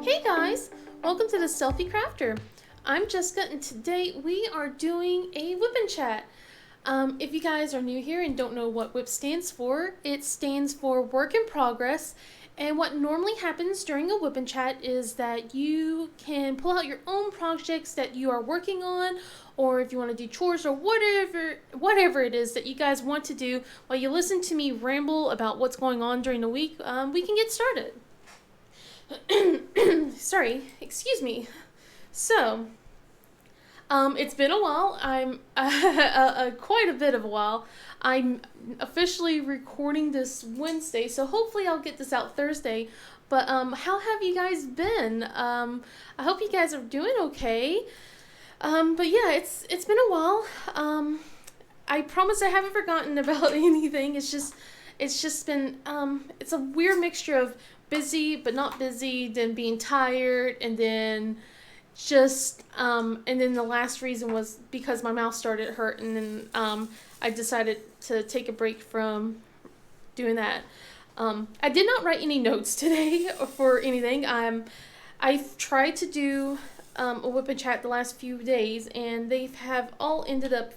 Hey guys, welcome to the Selfie Crafter. I'm Jessica and today we are doing a Wip Chat. If you guys are new here and don't know what Wip stands for, it stands for Work in Progress. And what normally happens during a Wip Chat is that you can pull out your own projects that you are working on, or if you want to do chores or whatever it is that you guys want to do while you listen to me ramble about what's going on during the week, we can get started. Sorry, excuse me. So, it's been a while. I'm quite a bit of a while. I'm officially recording this Wednesday, so hopefully I'll get this out Thursday. But how have you guys been? I hope you guys are doing okay. But yeah, it's been a while. I promise I haven't forgotten about anything. It's just been it's a weird mixture of busy but not busy, then being tired, and then the last reason was because my mouth started hurting, and I decided to take a break from doing that. I did not write any notes today for anything. I've tried to do a Wip Chat the last few days, and they have all ended up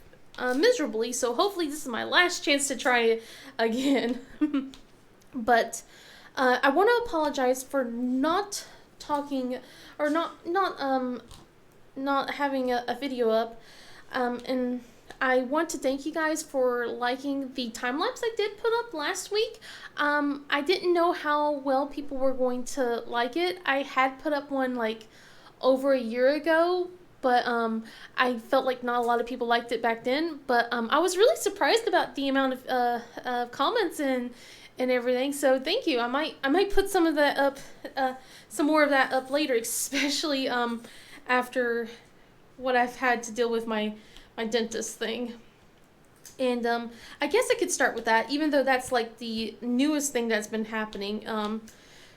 miserably, so hopefully this is my last chance to try it again. But I want to apologize for not talking or not having a video up, and I want to thank you guys for liking the time lapse I did put up last week. I didn't know how well people were going to like it. I had put up one like over a year ago, but I felt like not a lot of people liked it back then. But I was really surprised about the amount of comments and everything. So thank you. I might put some of that up, some more of that up later, especially after what I've had to deal with my dentist thing. And I guess I could start with that, even though that's like the newest thing that's been happening.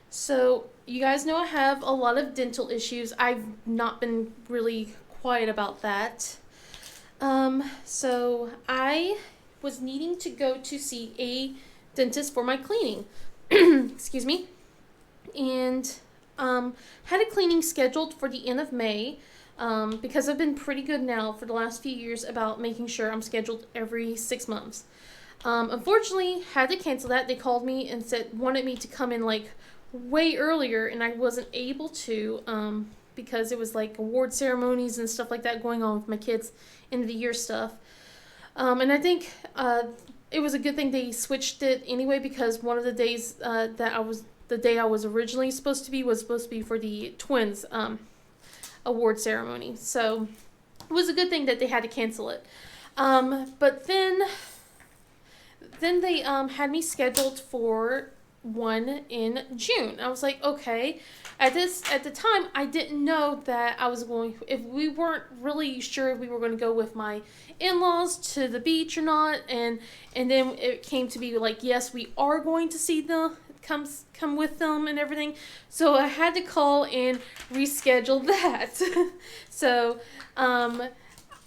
So you guys know I have a lot of dental issues. I've not been really quiet about that. So I was needing to go to see a dentist for my cleaning. Excuse me. And had a cleaning scheduled for the end of May, because I've been pretty good now for the last few years about making sure I'm scheduled every 6 months. Unfortunately, had to cancel that. They called me and wanted me to come in like way earlier, and I wasn't able to because it was like award ceremonies and stuff like that going on with my kids' end of the year stuff. And I think it was a good thing they switched it anyway, because one of the days the day I was originally supposed to be was supposed to be for the twins award ceremony. So it was a good thing that they had to cancel it. But then they had me scheduled for one in June. I was like, okay. At the time, I didn't know that I was going. If we weren't really sure if we were going to go with my in-laws to the beach or not, and then it came to be like, yes, we are going to see them. Come with them and everything. So I had to call and reschedule that. So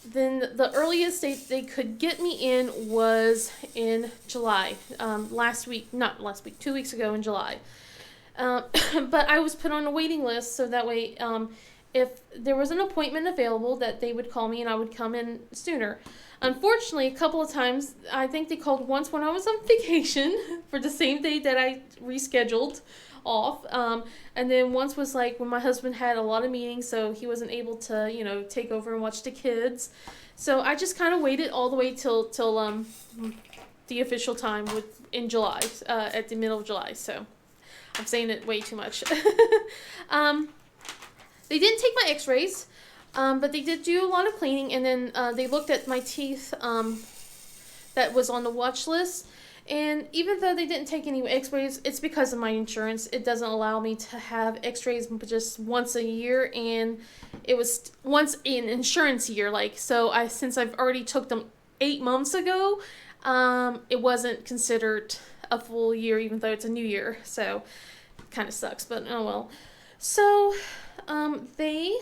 then the earliest date they could get me in was in July. 2 weeks ago in July. But I was put on a waiting list, so that way if there was an appointment available, that they would call me and I would come in sooner. Unfortunately, a couple of times, I think they called once when I was on vacation for the same day that I rescheduled off. And then once was like when my husband had a lot of meetings, so he wasn't able to, take over and watch the kids. So I just kind of waited all the way till the official time in July, at the middle of July. So I'm saying it way too much. They didn't take my x-rays. But they did do a lot of cleaning, and then they looked at my teeth that was on the watch list. And even though they didn't take any x-rays, it's because of my insurance. It doesn't allow me to have x-rays just once a year, and it was once an insurance year. Since I've already took them 8 months ago, it wasn't considered a full year, even though it's a new year. So it kind of sucks, but oh well. So they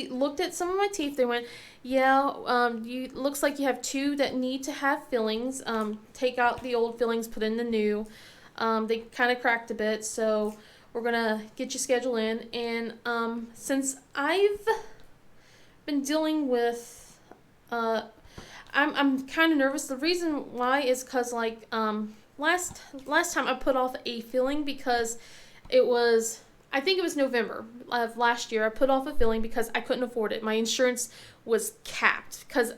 looked at some of my teeth. They went, yeah, looks like you have 2 that need to have fillings. Take out the old fillings, put in the new. They kind of cracked a bit, so we're gonna get you scheduled in. And since I've been dealing with, I'm kind of nervous. The reason why is because like last time I put off a filling because it was, I think it was November of last year. I put off a filling because I couldn't afford it. My insurance was capped because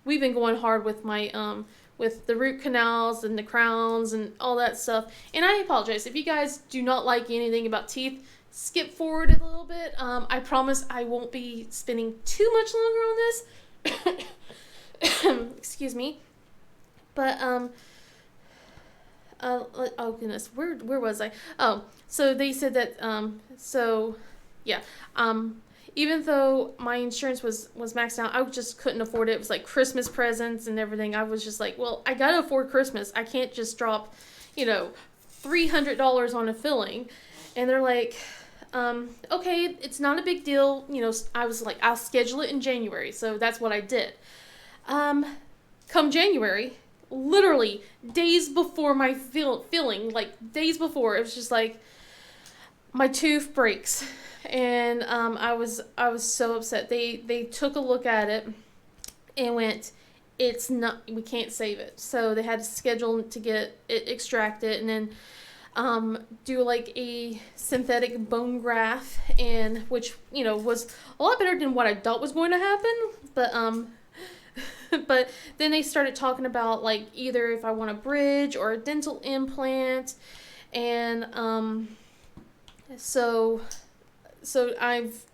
we've been going hard with my with the root canals and the crowns and all that stuff. And I apologize if you guys do not like anything about teeth. Skip forward a little bit. I promise I won't be spending too much longer on this. Excuse me. But oh goodness, where was I? Oh, so they said that yeah, even though my insurance was maxed out, I just couldn't afford it. It was like Christmas presents and everything. I was just like, well, I gotta afford Christmas. I can't just drop, $300 on a filling. And they're like, okay, it's not a big deal. I was like, I'll schedule it in January. So that's what I did. Come January, literally days before my filling, like days before, it was just like my tooth breaks. And I was so upset. They took a look at it and went, it's not, we can't save it. So they had to schedule to get it extracted and then do like a synthetic bone graft, and which was a lot better than what I thought was going to happen. But but then they started talking about like either if I want a bridge or a dental implant, and so I've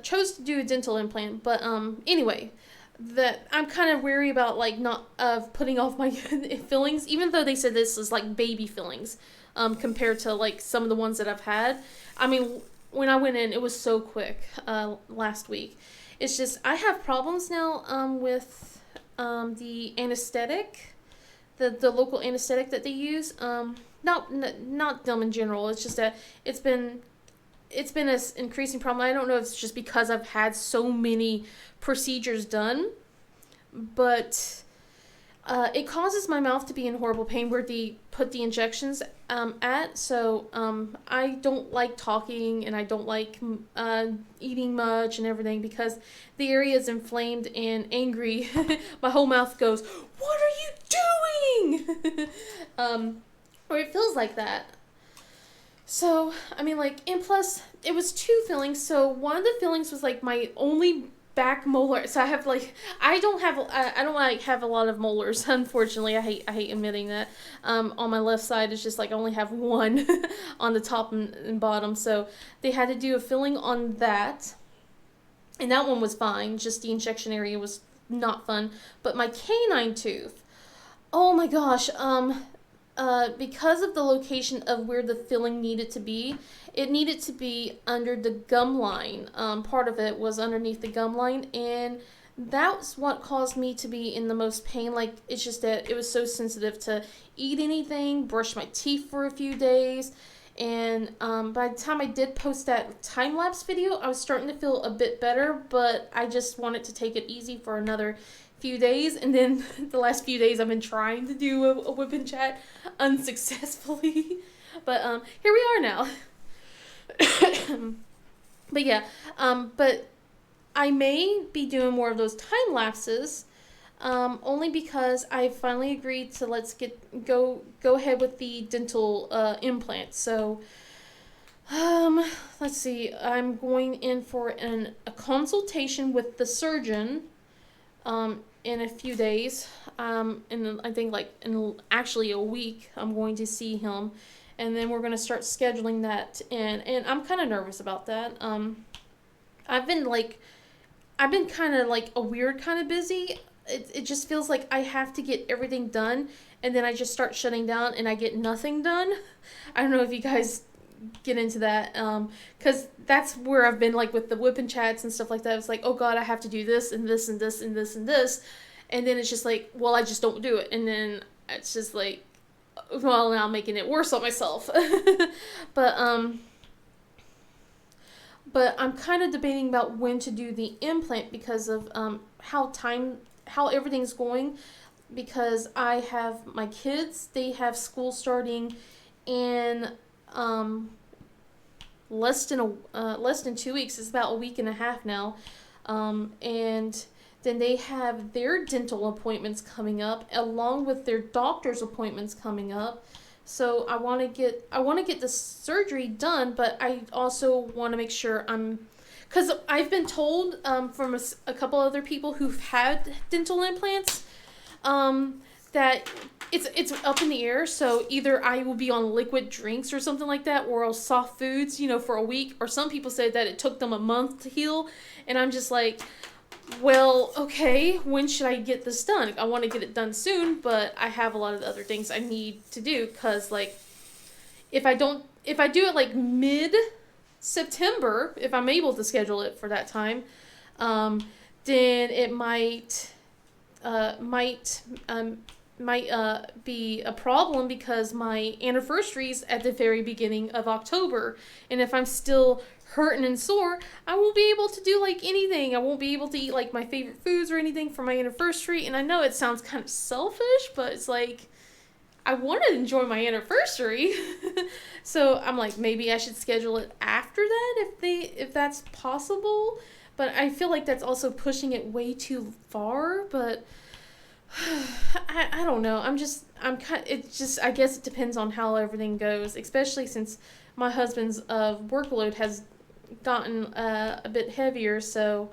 chose to do a dental implant, but anyway, that I'm kind of wary about like not putting off my fillings, even though they said this is like baby fillings compared to like some of the ones that I've had. I mean, when I went in, it was so quick last week. It's just I have problems now with the anesthetic, the local anesthetic that they use. Not them in general. It's just that it's been an increasing problem. I don't know if it's just because I've had so many procedures done, but it causes my mouth to be in horrible pain where they put the injections at. So I don't like talking, and I don't like eating much and everything because the area is inflamed and angry. My whole mouth goes, "What are you doing?" Or it feels like that. So, I mean, like, and plus, it was 2 fillings, so one of the fillings was, like, my only back molar, so I don't have a lot of molars, unfortunately. I hate admitting that. On my left side, it's just, like, I only have one on the top and bottom, so they had to do a filling on that, and that one was fine, just the injection area was not fun. But my canine tooth, oh my gosh, because of the location of where the filling needed to be, it needed to be under the gum line. Part of it was underneath the gum line, and that's what caused me to be in the most pain. Like, it's just that it was so sensitive to eat anything, brush my teeth for a few days, and by the time I did post that time-lapse video, I was starting to feel a bit better, but I just wanted to take it easy for another few days, and then the last few days I've been trying to do a Wip Chat unsuccessfully, but here we are now. But yeah, but I may be doing more of those time lapses, only because I finally agreed to go ahead with the dental implant. So let's see, I'm going in for a consultation with the surgeon in a few days, and I think like in actually a week I'm going to see him, and then we're going to start scheduling that in, and I'm kind of nervous about that. I've been kind of like a weird kind of busy. It just feels like I have to get everything done, and then I just start shutting down and I get nothing done. I don't know if you guys get into that, because that's where I've been, like with the Wip Chats and stuff like that. It's like, oh god, I have to do this and this and this and this and this, and then it's just like, well, I just don't do it, and then it's just like, well, now I'm making it worse on myself. but I'm kind of debating about when to do the implant because of how everything's going, because I have my kids, they have school starting in um, less than 2 weeks. It's about a week and a half now, and then they have their dental appointments coming up, along with their doctor's appointments coming up. So I want to get the surgery done, but I also want to make sure because I've been told from a couple other people who've had dental implants, that it's up in the air. So either I will be on liquid drinks or something like that, or soft foods, for a week. Or some people say that it took them a month to heal, and I'm just like, well, okay, when should I get this done? I want to get it done soon, but I have a lot of other things I need to do, because, like, if I do it, like, mid-September, if I'm able to schedule it for that time, then it might be a problem, because my anniversary's at the very beginning of October, and if I'm still hurting and sore, I won't be able to do, like, anything. I won't be able to eat, like, my favorite foods or anything for my anniversary. And I know it sounds kind of selfish, but it's like, I want to enjoy my anniversary. So I'm like, maybe I should schedule it after that if that's possible. But I feel like that's also pushing it way too far. But I don't know. I guess it depends on how everything goes, especially since my husband's workload has gotten a bit heavier. So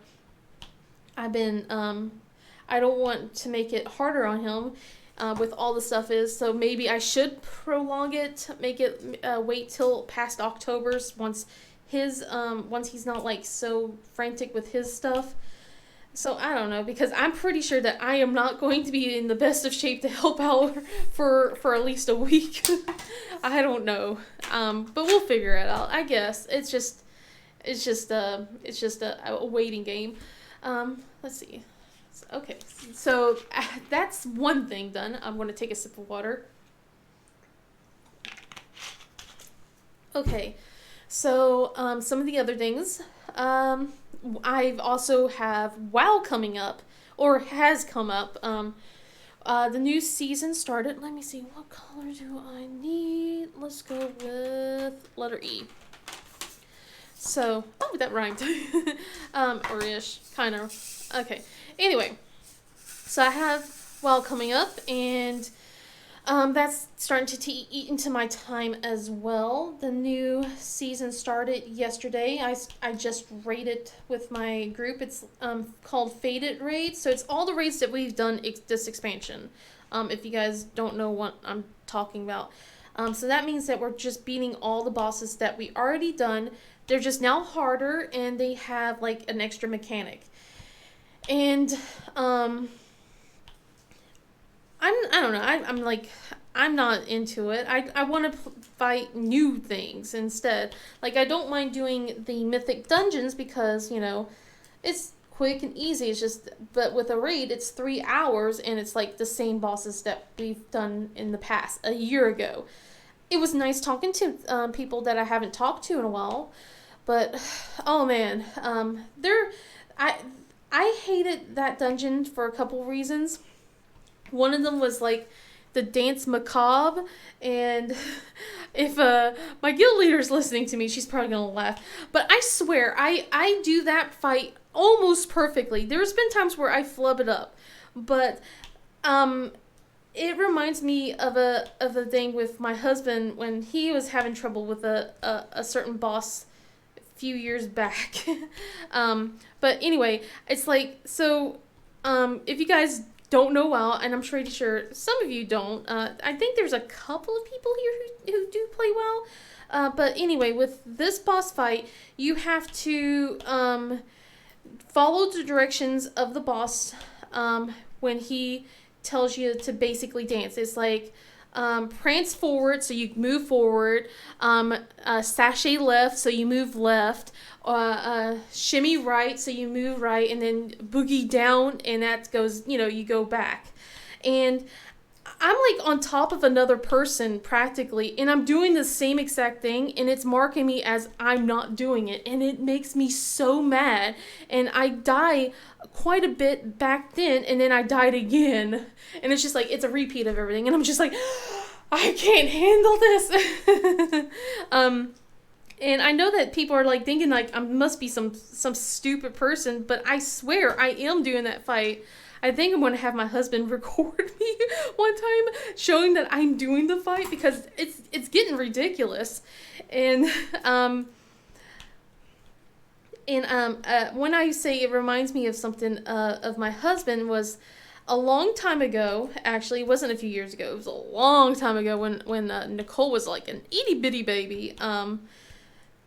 I've been, I don't want to make it harder on him with all the stuff so maybe I should prolong it, make it wait till past October's, once he's not, like, so frantic with his stuff. So I don't know, because I'm pretty sure that I am not going to be in the best of shape to help out for at least a week. I don't know, but we'll figure it out. I guess it's just a waiting game. Let's see. Okay, so that's one thing done. I'm going to take a sip of water. Okay, so some of the other things. I've also have WoW coming up, or has come up. The new season started. Let me see, what color do I need? Let's go with letter E. So, that rhymed. Or ish, kind of. Okay. Anyway, so I have WoW coming up, and that's starting to eat into my time as well. The new season started yesterday. I just raided with my group. It's called Faded Raid. So it's all the raids that we've done this expansion. If you guys don't know what I'm talking about. So that means that we're just beating all the bosses that we already done. They're just now harder, and they have, like, an extra mechanic. And I don't know. I'm not into it. I want to fight new things instead. Like, I don't mind doing the mythic dungeons because, it's quick and easy. It's just, but with a raid, it's 3 hours, and it's like the same bosses that we've done in the past, a year ago. It was nice talking to people that I haven't talked to in a while, but oh man, I hated that dungeon for a couple reasons. One of them was, like, the dance macabre, and if my guild leader's listening to me, she's probably gonna laugh. But I swear, I do that fight almost perfectly. There's been times where I flub it up, but it reminds me of a thing with my husband when he was having trouble with a certain boss a few years back. But anyway, it's like, so if you guys don't know WoW, and I'm pretty sure some of you don't, I think there's a couple of people here who do play WoW. But anyway, with this boss fight, you have to follow the directions of the boss when he tells you to basically dance. It's like prance forward, so you move forward, sashay left, so you move left, shimmy right, so you move right, and then boogie down, and that goes, you go back. And I'm like on top of another person practically, and I'm doing the same exact thing, and it's marking me as I'm not doing it, and it makes me so mad. And I die quite a bit back then, and then I died again, and it's just like, it's a repeat of everything, and I'm just like, I can't handle this. And I know that people are like thinking like I must be some stupid person, but I swear I am doing that fight. I think I'm gonna have my husband record me one time showing that I'm doing the fight because it's getting ridiculous, and um when I say it reminds me of something of my husband was a long time ago. Actually, it wasn't a few years ago. It was a long time ago when Nicole was like an itty bitty baby.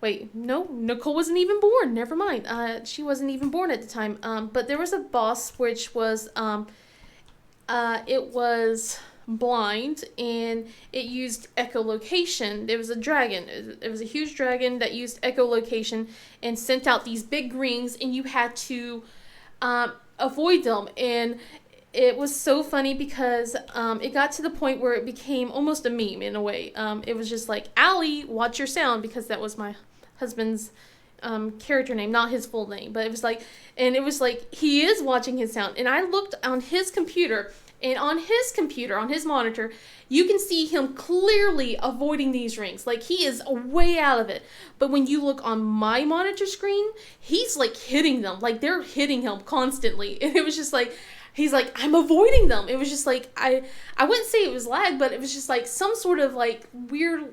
Wait, no, Nicole wasn't even born. Never mind. She wasn't even born at the time. But there was a boss which was it was blind and it used echolocation. There was a dragon. It was a huge dragon that used echolocation and sent out these big rings, and you had to avoid them. And it was so funny because it got to the point where it became almost a meme in a way. It was just like, Allie, watch your sound, because that was my husband's character name, not his full name. But it was like, and it was like, he is watching his sound. And I looked on his computer, and on his computer, on his monitor, you can see him clearly avoiding these rings. Like, he is way out of it. But when you look on my monitor screen, he's like hitting them. Like, they're hitting him constantly. And it was just like, he's like, I'm avoiding them. It was just like, I wouldn't say it was lag, but it was just like some sort of like weird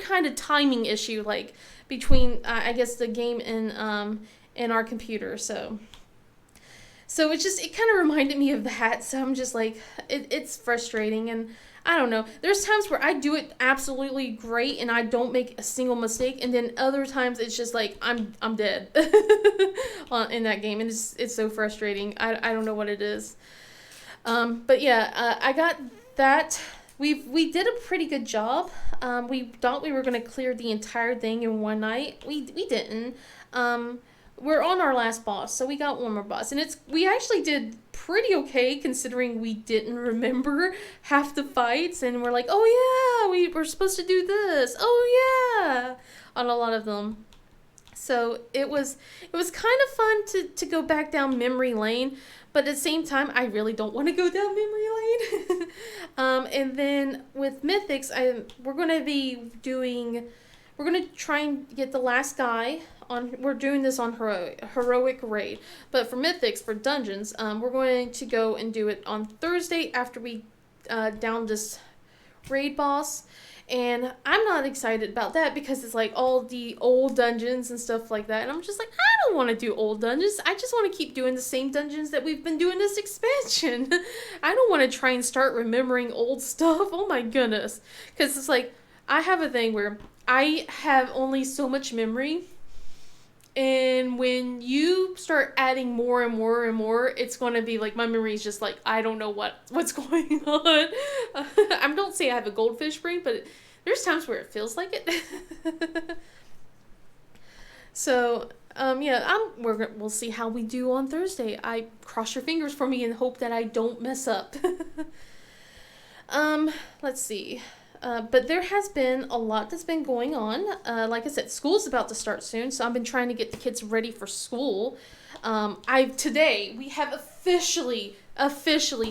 kind of timing issue, like between I guess the game and our computer. So it kind of reminded me of that. So I'm just like, it's frustrating. And I don't know. There's times where I do it absolutely great and I don't make a single mistake, and then other times it's just like I'm dead in that game, and it's so frustrating. I don't know what it is. But yeah, I got that. We did a pretty good job. We thought we were gonna clear the entire thing in one night. We didn't. We're on our last boss, so we got one more boss, and we actually did pretty okay considering we didn't remember half the fights, and we're like, oh yeah, we were supposed to do this. Oh yeah, on a lot of them. So it was kind of fun to go back down memory lane, but at the same time, I really don't want to go down memory lane. And then with Mythics, we're gonna try and get the last guy on. We're doing this on heroic raid, but for Mythics, for dungeons, we're going to go and do it on Thursday after we down this raid boss. And I'm not excited about that because it's like all the old dungeons and stuff like that. And I'm just like, I don't want to do old dungeons. I just want to keep doing the same dungeons that we've been doing this expansion. I don't want to try and start remembering old stuff. Oh my goodness. Because it's like, I have a thing where I have only so much memory. And when you start adding more and more and more, it's going to be like my memory is just like, I don't know what's going on. I don't say I have a goldfish brain, but there's times where it feels like it. So, yeah, we'll see how we do on Thursday. I cross your fingers for me and hope that I don't mess up. Let's see. But there has been a lot that's been going on. Like I said, school's about to start soon, so I've been trying to get the kids ready for school. Today we have officially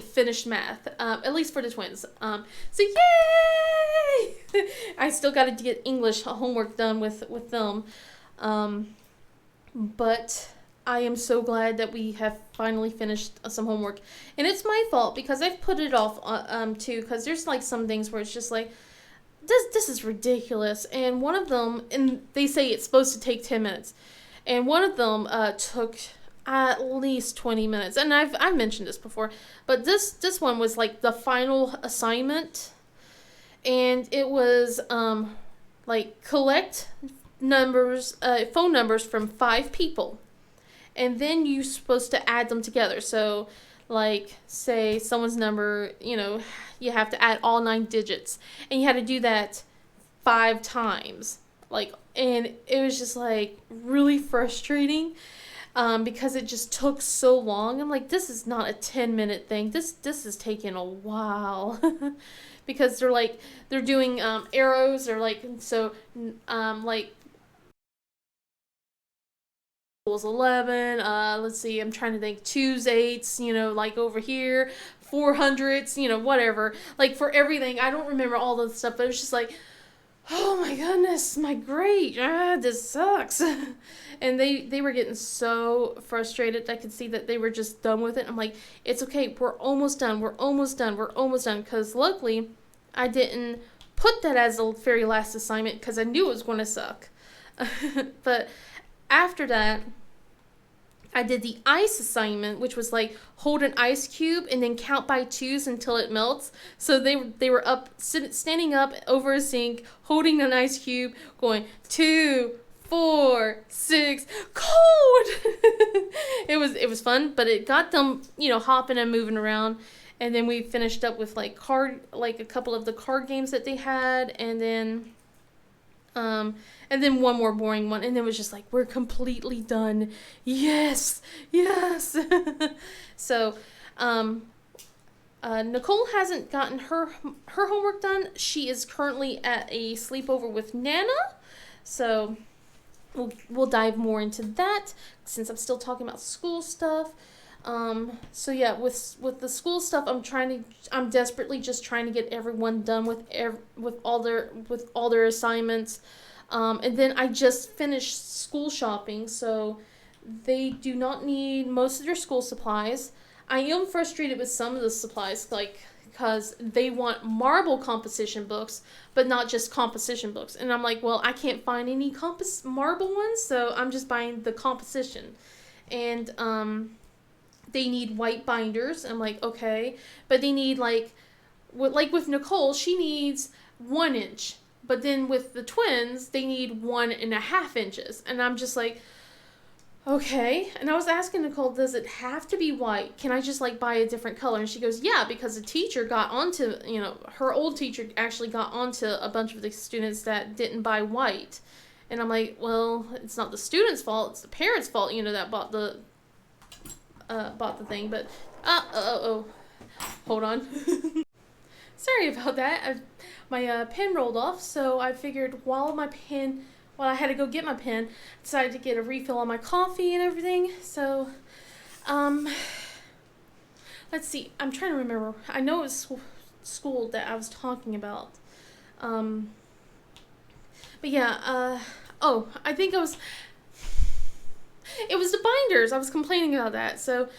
finished math, at least for the twins. So yay! I still got to get English homework done with them, but I am so glad that we have finally finished some homework. And it's my fault because I've put it off too, because there's like some things where it's just like, this is ridiculous. And one of them, and they say it's supposed to take 10 minutes, and one of them took at least 20 minutes. And I've mentioned this before, but this one was like the final assignment, and it was like collect phone numbers from 5 people, and then you're supposed to add them together. So, like, say someone's number, you have to add all 9 digits, and you had to do that 5 times. Like, and it was just like really frustrating, because it just took so long. I'm like, this is not a 10-minute thing. This is taking a while. Because they're doing arrows, or like, so like was 11. Let's see, I'm trying to think. 2's 8's, like over here. 400s, whatever. Like for everything. I don't remember all the stuff, but it was just like, oh my goodness, my grade, this sucks. And they were getting so frustrated. I could see that they were just done with it. I'm like, it's okay, we're almost done, because luckily I didn't put that as the very last assignment because I knew it was going to suck. But after that, I did the ice assignment, which was like hold an ice cube and then count by twos until it melts. So they were standing up over a sink, holding an ice cube, going 2, 4, 6, cold. It was fun, but it got them hopping and moving around. And then we finished up with like a couple of the card games that they had, and then one more boring one, and then it was just like, we're completely done. Yes. So, Nicole hasn't gotten her homework done. She is currently at a sleepover with Nana, so we'll dive more into that since I'm still talking about school stuff. So yeah, with the school stuff, I'm desperately just trying to get everyone done with all their assignments. And then I just finished school shopping, so they do not need most of their school supplies. I am frustrated with some of the supplies, because they want marble composition books, but not just composition books. And I'm like, well, I can't find any marble ones, so I'm just buying the composition. And, they need white binders. I'm like, okay. But they need, with Nicole, she needs 1 inch. But then with the twins, they need 1.5 inches. And I'm just like, okay. And I was asking Nicole, does it have to be white? Can I just buy a different color? And she goes, yeah, because the teacher got onto, her old teacher actually got onto a bunch of the students that didn't buy white. And I'm like, well, it's not the student's fault. It's the parents' fault, that bought the thing. But, hold on. Sorry about that. My pen rolled off, so I figured while I had to go get my pen, decided to get a refill on my coffee and everything. So, let's see. I'm trying to remember. I know it was school that I was talking about. But yeah, I think it was the binders. I was complaining about that. So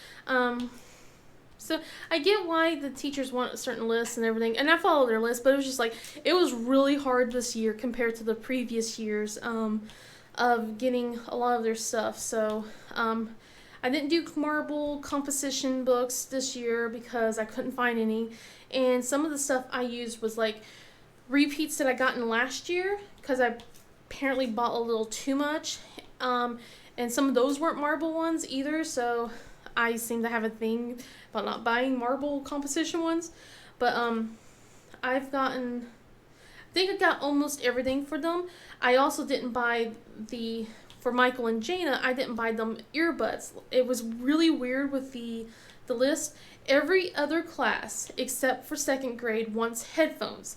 I get why the teachers want a certain list and everything, and I follow their list, but it was just it was really hard this year compared to the previous years of getting a lot of their stuff. So I didn't do marble composition books this year because I couldn't find any, and some of the stuff I used was repeats that I gotten last year because I apparently bought a little too much, and some of those weren't marble ones either, so I seem to have a thing about not buying marble composition ones. But I think I got almost everything for them. I also didn't buy for Michael and Jana, I didn't buy them earbuds. It was really weird with the list. Every other class except for 2nd grade wants headphones.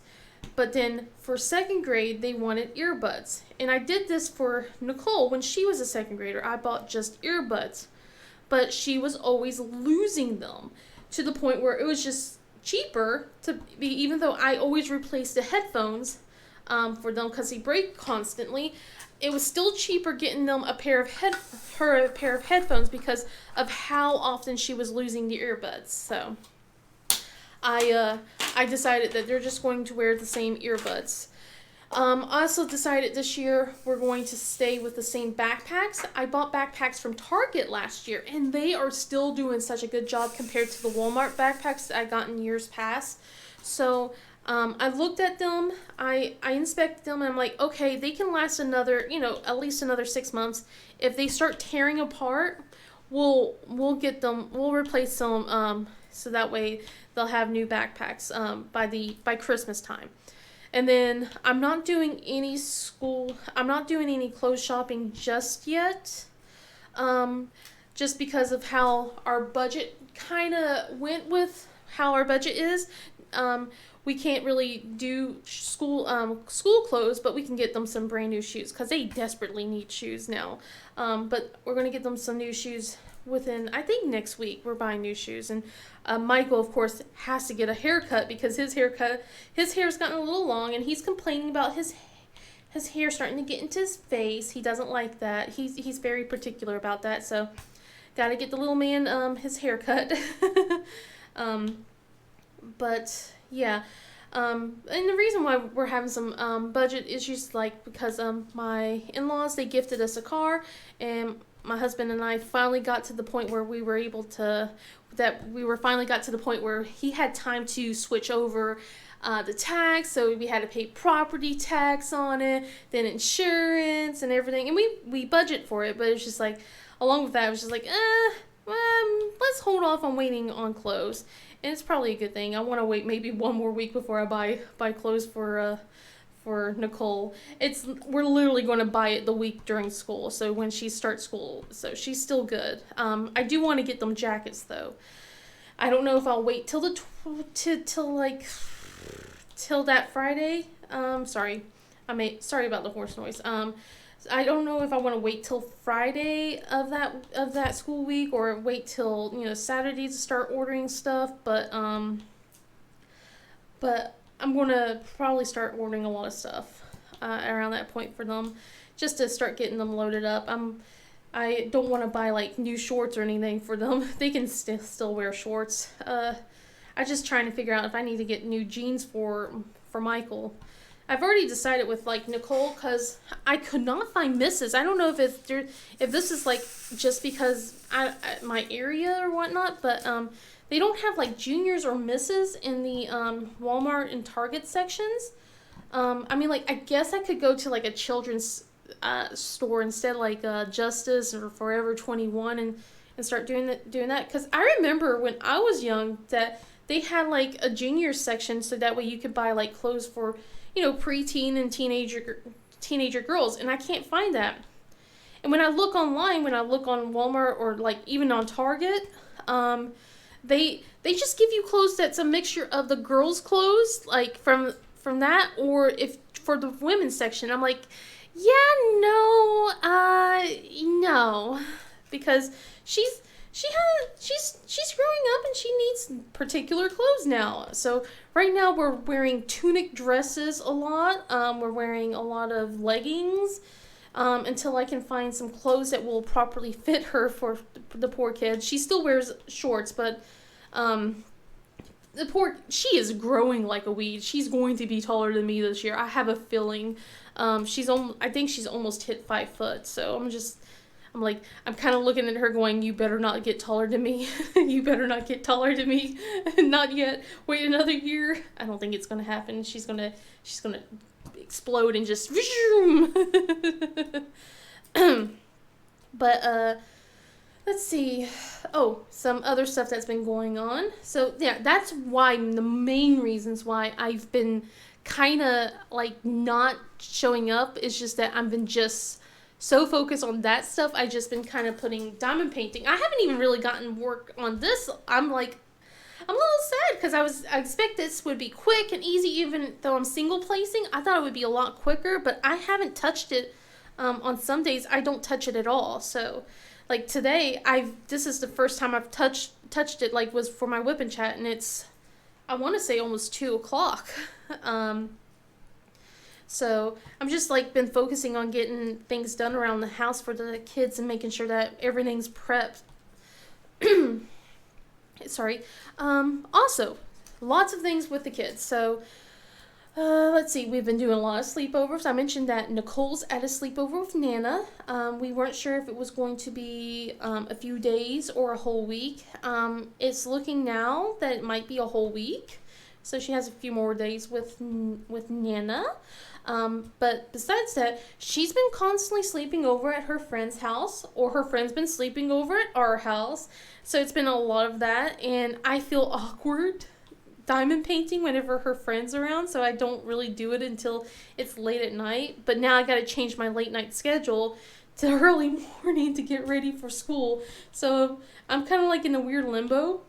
But then for 2nd grade, they wanted earbuds. And I did this for Nicole when she was a 2nd grader. I bought just earbuds. But she was always losing them to the point where it was just cheaper to be, even though I always replaced the headphones for them because they break constantly. It was still cheaper getting them a pair of headphones because of how often she was losing the earbuds. So I decided that they're just going to wear the same earbuds. I also decided this year we're going to stay with the same backpacks. I bought backpacks from Target last year, and they are still doing such a good job compared to the Walmart backpacks that I got in years past. So I looked at them, I inspected them, and I'm like, okay, they can last another, at least another 6 months. If they start tearing apart, we'll replace them, so that way they'll have new backpacks by Christmas time. And then I'm not doing any clothes shopping just yet, just because of how our budget kind of went with how our budget is. We can't really do school clothes, but we can get them some brand new shoes because they desperately need shoes now. But we're going to get them some new shoes within, I think next week, we're buying new shoes. And Michael, of course, has to get a haircut because his hair's gotten a little long, and he's complaining about his hair starting to get into his face. He doesn't like that. He's very particular about that. So, got to get the little man his haircut. But yeah. And the reason why we're having some budget issues, like, because my in-laws, they gifted us a car, and my husband and I finally got to the point where we were finally got to the point where he had time to switch over the tax, so we had to pay property tax on it, then insurance and everything, and we budget for it, but it's just like, along with that, I was just like, let's hold off on waiting on clothes. And it's probably a good thing. I want to wait maybe one more week before I buy clothes for Nicole. We're literally going to buy it the week during school, so when she starts school, so she's still good. I do want to get them jackets though. I don't know if I'll wait till till that Friday. Sorry about the horse noise. I don't know if I want to wait till Friday of that school week, or wait till Saturday to start ordering stuff. But I'm gonna probably start ordering a lot of stuff around that point for them, just to start getting them loaded up. I don't want to buy like new shorts or anything for them. They can still wear shorts. I'm just trying to figure out if I need to get new jeans for Michael. I've already decided with like Nicole, because I could not find misses. I don't know if this is like just because my area or whatnot, but they don't have like juniors or misses in the Walmart and Target sections. I mean, like, I guess I could go to like a children's store instead, like Justice or Forever 21, and start doing that. Because I remember when I was young that they had like a junior section, so that way you could buy like clothes for preteen and teenager girls, and I can't find that. And when I look online, when I look on Walmart or like even on Target, they just give you clothes that's a mixture of the girls' clothes, like from that, or if for the women's section. I'm like, no, because she's growing up and she needs particular clothes now. So right now we're wearing tunic dresses a lot. We're wearing a lot of leggings until I can find some clothes that will properly fit her for the poor kid. She still wears shorts, but she is growing like a weed. She's going to be taller than me this year. I have a feeling. I think she's almost hit 5 foot. So I'm kind of looking at her going, you better not get taller than me. You better not get taller than me. Not yet. Wait another year. I don't think it's going to happen. She's going to explode and just But let's see. Oh, some other stuff that's been going on. So yeah, that's why the main reasons why I've been kind of like not showing up is just that I've been just so focused on that stuff. I've just been kind of putting diamond painting. I haven't even really gotten work on this. I'm a little sad because I expect this would be quick and easy, even though I'm single placing. I thought it would be a lot quicker, but I haven't touched it. On some days I don't touch it at all. So like today, this is the first time I've touched it, like was for my Wip Chat, and it's, I want to say almost 2:00. So I'm just like been focusing on getting things done around the house for the kids and making sure that everything's prepped. Sorry. Also, lots of things with the kids. So let's see, we've been doing a lot of sleepovers. I mentioned that Nicole's at a sleepover with Nana. We weren't sure if it was going to be a few days or a whole week. It's looking now that it might be a whole week. So she has a few more days with Nana. But besides that, she's been constantly sleeping over at her friend's house, or her friend's been sleeping over at our house. So it's been a lot of that, and I feel awkward diamond painting whenever her friend's around, so I don't really do it until it's late at night. But now I gotta change my late night schedule to early morning to get ready for school. So I'm kind of like in a weird limbo.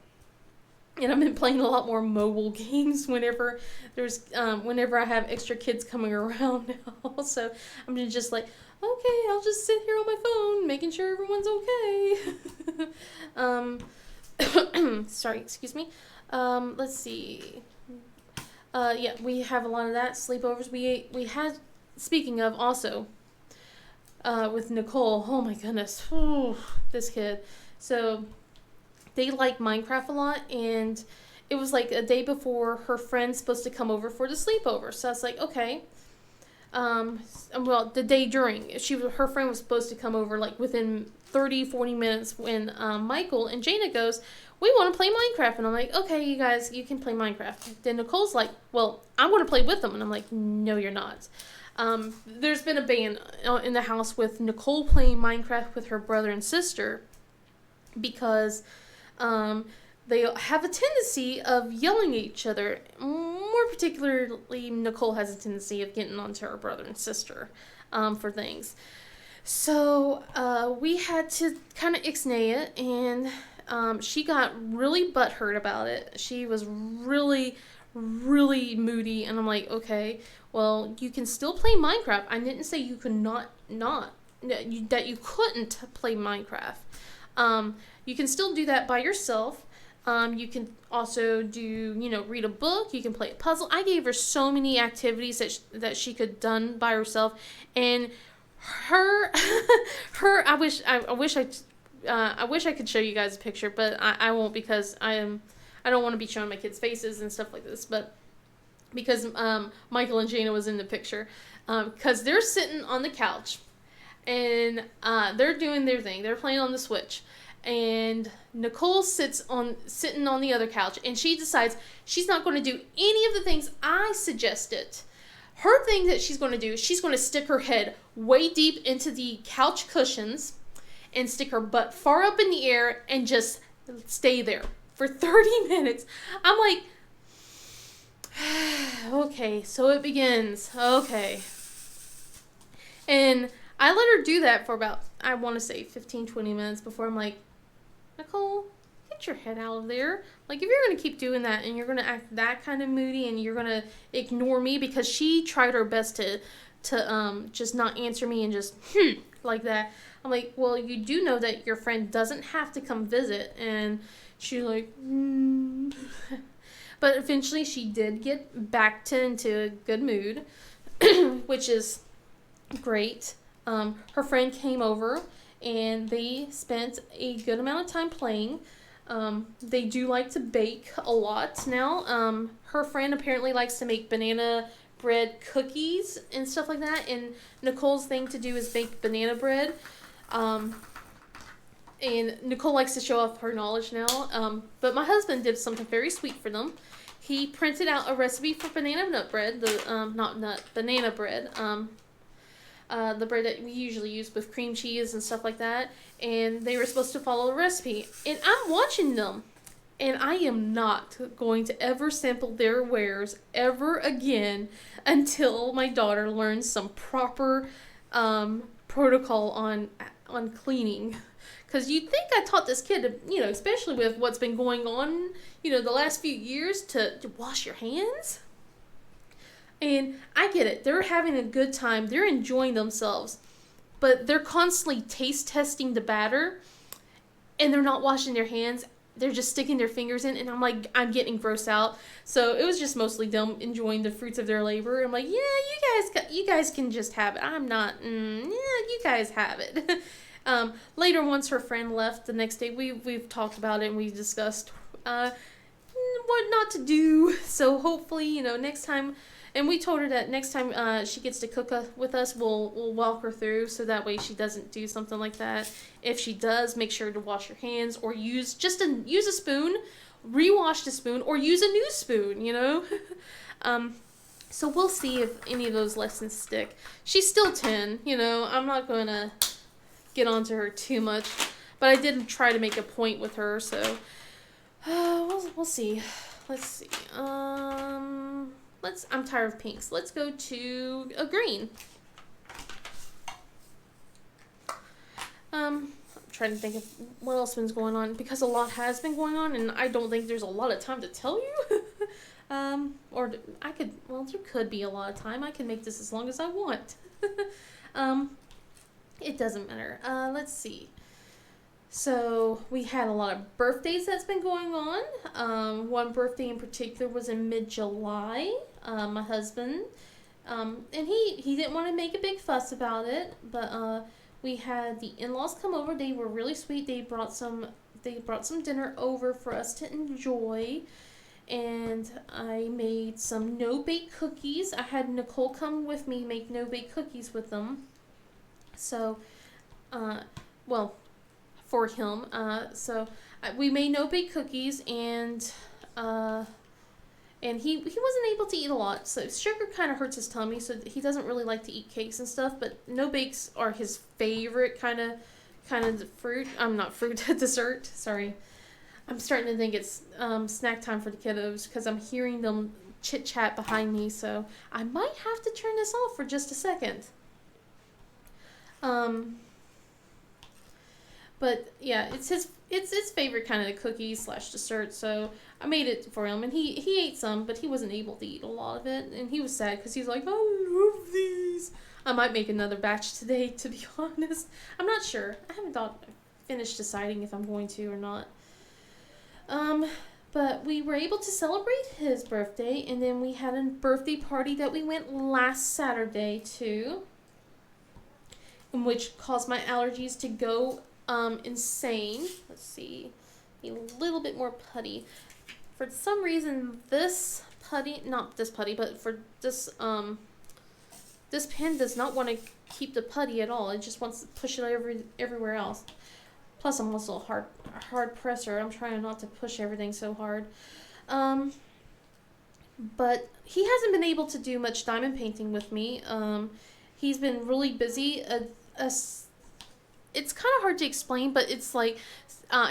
And I've been playing a lot more mobile games whenever I have extra kids coming around now. So I'm just like, okay, I'll just sit here on my phone, making sure everyone's okay. Sorry, excuse me. Let's see. Yeah, we have a lot of that sleepovers. We had, speaking of, also with Nicole. Oh my goodness, ooh, this kid. So they like Minecraft a lot, and it was like a day before her friend's supposed to come over for the sleepover. So I was like, okay. Well, the day during, her friend was supposed to come over like within 30-40 minutes when Michael and Jaina goes, we want to play Minecraft. And I'm like, okay, you guys, you can play Minecraft. Then Nicole's like, well, I'm going to play with them. And I'm like, no, you're not. There's been a ban in the house with Nicole playing Minecraft with her brother and sister because they have a tendency of yelling at each other. More particularly, Nicole has a tendency of getting onto her brother and sister for things. So we had to kind of ixnay it, and she got really butthurt about it. She was really, really moody, and I'm like, okay, well, you can still play Minecraft. I didn't say you could not that you couldn't play Minecraft. You can still do that by yourself. You can also do, read a book. You can play a puzzle. I gave her so many activities that she could done by herself, and I wish I could show you guys a picture, but I won't because I don't want to be showing my kids' faces and stuff like this. But because Michael and Jaina was in the picture, because they're sitting on the couch, and they're doing their thing. They're playing on the Switch. And Nicole sitting on the other couch, and she decides she's not going to do any of the things I suggested. Her thing that she's going to do, she's going to stick her head way deep into the couch cushions and stick her butt far up in the air and just stay there for 30 minutes. I'm like, okay, so it begins. Okay. And I let her do that for about, I want to say 15-20 minutes before I'm like, Nicole, get your head out of there. Like, if you're going to keep doing that and you're going to act that kind of moody and you're going to ignore me, because she tried her best to just not answer me and just, like that. I'm like, well, you do know that your friend doesn't have to come visit. And she's like, But eventually she did get back into a good mood, which is great. Her friend came over, and they spent a good amount of time playing. They do like to bake a lot now. Her friend apparently likes to make banana bread cookies and stuff like that, and Nicole's thing to do is bake banana bread. And Nicole likes to show off her knowledge now. But my husband did something very sweet for them. He printed out a recipe for banana nut bread, banana bread. The bread that we usually use with cream cheese and stuff like that, and they were supposed to follow the recipe. And I'm watching them, and I am not going to ever sample their wares ever again until my daughter learns some proper protocol on cleaning. Because you'd think I taught this kid, especially with what's been going on, the last few years, to wash your hands. And I get it. They're having a good time. They're enjoying themselves. But they're constantly taste testing the batter. And they're not washing their hands. They're just sticking their fingers in. And I'm like, I'm getting grossed out. So it was just mostly them enjoying the fruits of their labor. I'm like, yeah, you guys can just have it. I'm not. Yeah, you guys have it. Later, once her friend left the next day, we've talked about it and we've discussed what not to do. So hopefully, next time. And we told her that next time she gets to cook with us, we'll walk her through, so that way she doesn't do something like that. If she does, make sure to wash your hands, or use a spoon, rewash the spoon, or use a new spoon. So we'll see if any of those lessons stick. She's still 10, I'm not gonna get onto her too much, but I did try to make a point with her. So we'll see. Let's see. I'm tired of pinks. Let's go to a green. I'm trying to think of what else has been going on, because a lot has been going on, and I don't think there's a lot of time to tell you. There could be a lot of time. I can make this as long as I want. it doesn't matter. Let's see. So we had a lot of birthdays that's been going on. One birthday in particular was in mid-July. My husband, and he didn't want to make a big fuss about it, but we had the in-laws come over. They were really sweet. They brought some dinner over for us to enjoy, and I made some no-bake cookies. I had Nicole come with me make no-bake cookies with them. So, uh, well, for him. We made no bake cookies, uh, and he wasn't able to eat a lot. So sugar kind of hurts his tummy, so he doesn't really like to eat cakes and stuff. But no bakes are his favorite kind of fruit. I'm not fruit dessert. Sorry, I'm starting to think it's snack time for the kiddos because I'm hearing them chit chat behind me. So I might have to turn this off for just a second. Um, But yeah, it's his favorite kind of cookie slash dessert. So I made it for him, and he ate some, but he wasn't able to eat a lot of it, and he was sad because he's like, I love these. I might make another batch today, to be honest. I'm not sure. I haven't finished deciding if I'm going to or not. Um, but we were able to celebrate his birthday, and then we had a birthday party that we went last Saturday to, in which caused my allergies to go insane. Let's see, a little bit more putty. For some reason, this putty, not this putty, but for this pen does not want to keep the putty at all. It just wants to push it everywhere else. Plus, I'm also a hard presser. I'm trying not to push everything so hard. Um, but he hasn't been able to do much diamond painting with me. He's been really busy. It's kind of hard to explain, but it's like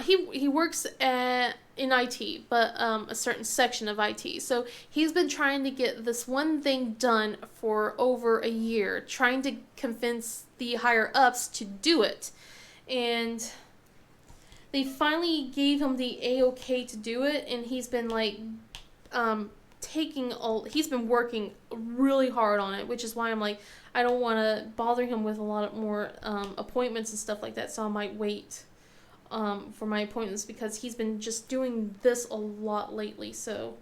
he works in IT, but a certain section of IT. So he's been trying to get this one thing done for over a year, trying to convince the higher ups to do it, and they finally gave him the A-OK to do it, and he's been like he's been working really hard on it, which is why I'm like, I don't want to bother him with a lot more appointments and stuff like that, so I might wait for my appointments because he's been just doing this a lot lately. So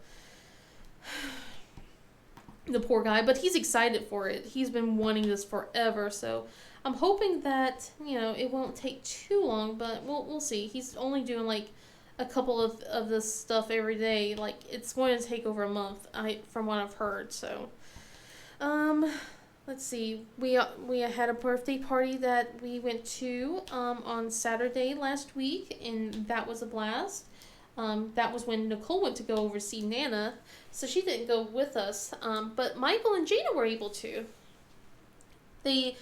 the poor guy, but he's excited for it. He's been wanting this forever, so I'm hoping that it won't take too long, but we'll see. He's only doing like a couple of this stuff every day. Like, it's going to take over a month, from what I've heard. So let's see. We had a birthday party that we went to on Saturday last week, and that was a blast. That was when Nicole went to go oversee Nana, so she didn't go with us. But Michael and Jada were able to. They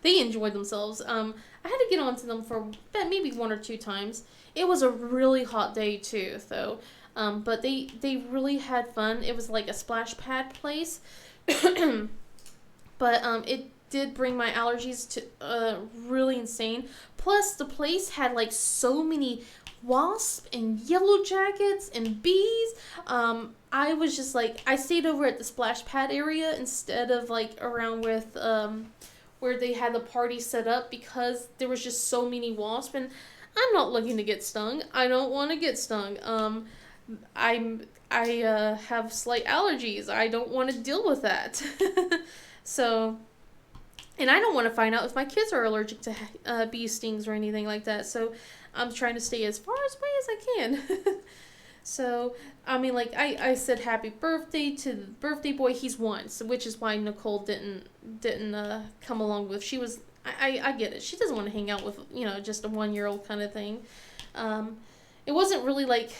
they enjoyed themselves. I had to get onto them for maybe one or two times. It was a really hot day too, though. But they really had fun. It was like a splash pad place. But it did bring my allergies to really insane. Plus, the place had like so many wasps and yellow jackets and bees. I was just like, I stayed over at the splash pad area instead of like around with where they had the party set up because there was just so many wasps, and I'm not looking to get stung. I don't want to get stung. I have slight allergies. I don't want to deal with that. So, and I don't want to find out if my kids are allergic to bee stings or anything like that. So, I'm trying to stay as far away as I can. So, I mean, like, I said happy birthday to the birthday boy. He's one, so which is why Nicole didn't come along with. She was, I get it. She doesn't want to hang out with, just a 1-year-old kind of thing. It wasn't really, like,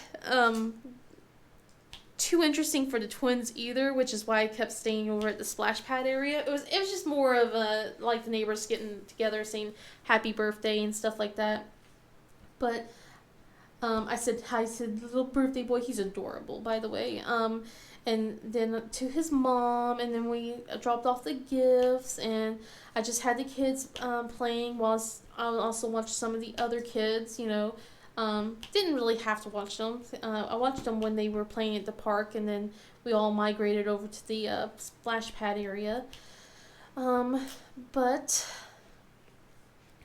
too interesting for the twins either, which is why I kept staying over at the splash pad area. It was just more of like the neighbors getting together, saying happy birthday and stuff like that. But I said hi to the little birthday boy. He's adorable, by the way. And then to his mom, and then we dropped off the gifts, and I just had the kids playing while I also watched some of the other kids, didn't really have to watch them. I watched them when they were playing at the park, and then we all migrated over to the splash pad area. But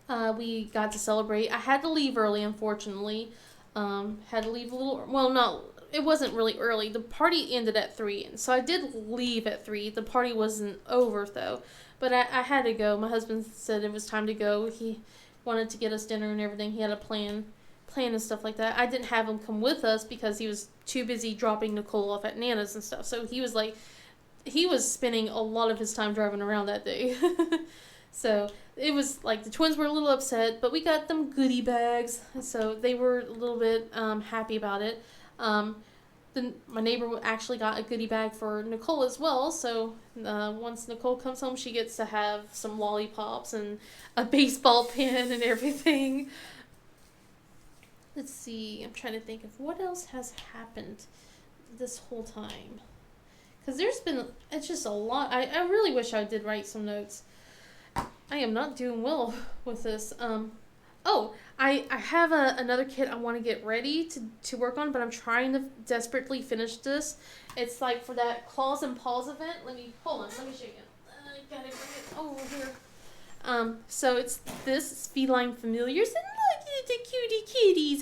We got to celebrate. I had to leave early, unfortunately. Had to leave a little. Well, no, it wasn't really early. The party ended at 3, and so I did leave at 3. The party wasn't over though, but I had to go. My husband said it was time to go. He wanted to get us dinner and everything. He had a plan and stuff like that. I didn't have him come with us because he was too busy dropping Nicole off at Nana's and stuff. So he was spending a lot of his time driving around that day. So it was like the twins were a little upset, but we got them goodie bags, so they were a little bit happy about it. My neighbor actually got a goodie bag for Nicole as well, so once Nicole comes home, she gets to have some lollipops and a baseball pin and everything. Let's see, I'm trying to think of what else has happened this whole time. Because it's just a lot. I really wish I did write some notes. I am not doing well with this. I have another kit I want to get ready to work on, but I'm trying to desperately finish this. It's like for that Claws and Paws event. Let me show you. I gotta bring it over here. So it's feline familiars, and look at the cutie kitties.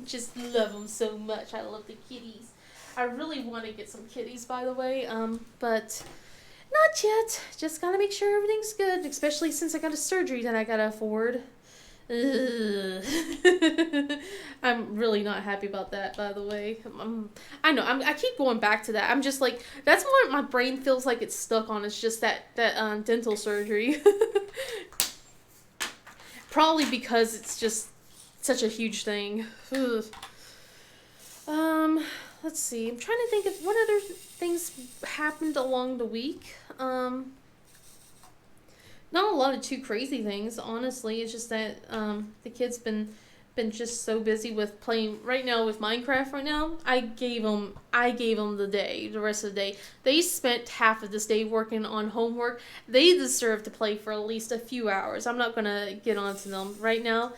Just love them so much. I love the kitties. I really want to get some kitties, by the way. But not yet. Just gotta make sure everything's good, especially since I got a surgery that I gotta afford. I'm really not happy about that, by the way. I know. I keep going back to that. I'm just like, that's what my brain feels like it's stuck on. It's just that dental surgery. Probably because it's just such a huge thing. Let's see. I'm trying to think of what other things happened along the week. Not a lot of too crazy things, honestly. It's just that the kids been just so busy with playing right now with Minecraft right now. I gave them the rest of the day. They spent half of this day working on homework. They deserve to play for at least a few hours. I'm not gonna get on to them right now.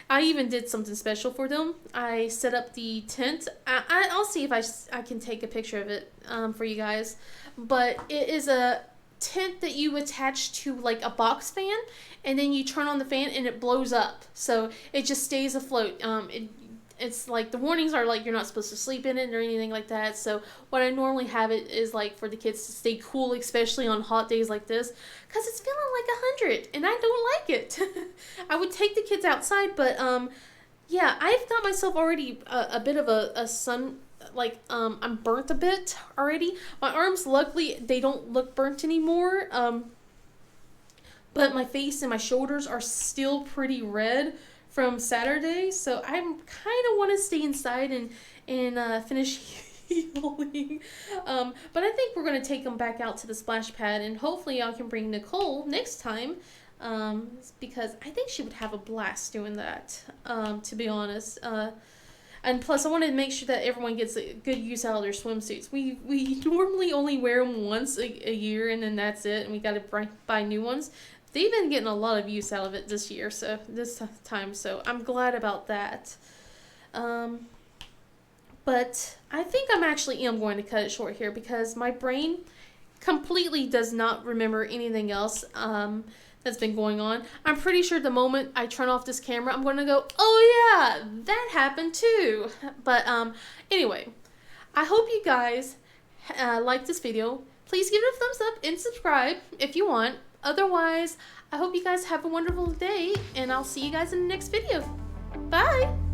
I even did something special for them. I set up the tent. I'll see if I can take a picture of it for you guys. But it is a tent that you attach to like a box fan, and then you turn on the fan and it blows up. So it just stays afloat. It's like the warnings are like you're not supposed to sleep in it or anything like that. So what I normally have it is like for the kids to stay cool, especially on hot days like this, because it's feeling like 100 and I don't like it. I would take the kids outside, but yeah, I've got myself already a bit of a sun, like I'm burnt a bit already. My arms, luckily, they don't look burnt anymore. But my face and my shoulders are still pretty red from Saturday, so I kind of want to stay inside and finish healing. But I think we're going to take them back out to the splash pad, and hopefully I can bring Nicole next time, because I think she would have a blast doing that, to be honest. And plus, I wanted to make sure that everyone gets a good use out of their swimsuits. We normally only wear them once a year, and then that's it, and we got to buy new ones. They've been getting a lot of use out of it this time, so I'm glad about that. But I think I'm going to cut it short here because my brain completely does not remember anything else that's been going on. I'm pretty sure the moment I turn off this camera, I'm going to go, oh yeah, that happened too. But anyway, I hope you guys like this video. Please give it a thumbs up and subscribe if you want. Otherwise, I hope you guys have a wonderful day, and I'll see you guys in the next video. Bye!